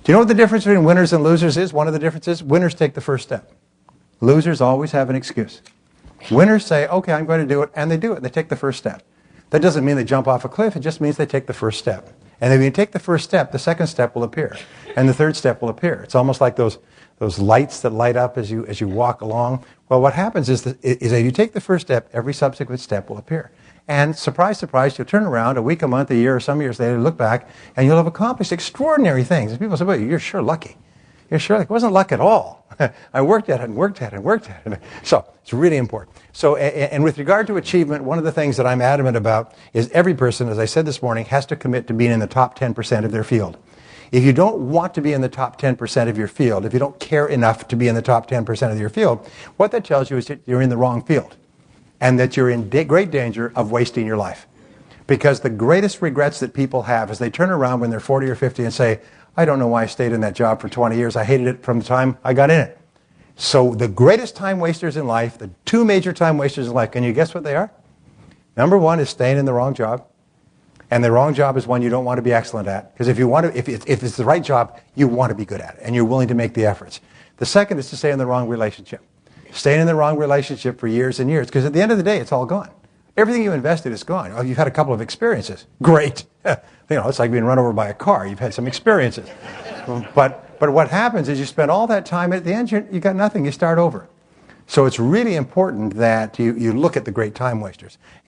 Do you know what the difference between winners and losers is? One of the differences, winners take the first step. Losers always have an excuse. Winners say, okay, I'm going to do it, and they do it. They take the first step. That doesn't mean they jump off a cliff. It just means they take the first step. And if you take the first step, the second step will appear, and the third step will appear. It's almost like those lights that light up as you walk along. Well, what happens is that if you take the first step, every subsequent step will appear. And surprise, surprise, you'll turn around a week, a month, a year, or some years later, look back, and you'll have accomplished extraordinary things. And people say, well, you're sure lucky. You're sure lucky. It wasn't luck at all. I worked at it and worked at it and worked at it. So it's really important. So, and with regard to achievement, one of the things that I'm adamant about is every person, as I said this morning, has to commit to being in the top 10% of their field. If you don't want to be in the top 10% of your field, if you don't care enough to be in the top 10% of your field, what that tells you is that you're in the wrong field and that you're in great danger of wasting your life. Because the greatest regrets that people have is they turn around when they're 40 or 50 and say, I don't know why I stayed in that job for 20 years. I hated it from the time I got in it. So the greatest time wasters in life, the two major time wasters in life, can you guess what they are? Number one is staying in the wrong job. And the wrong job is one you don't want to be excellent at. Because if it's the right job, you want to be good at it. And you're willing to make the efforts. The second is to stay in the wrong relationship. Staying in the wrong relationship for years and years. Because at the end of the day, it's all gone. Everything you invested is gone. Oh, you've had a couple of experiences. Great. It's like being run over by a car. You've had some experiences. But what happens is you spend all that time, at the end you got nothing. You start over. So it's really important that you look at the great time wasters.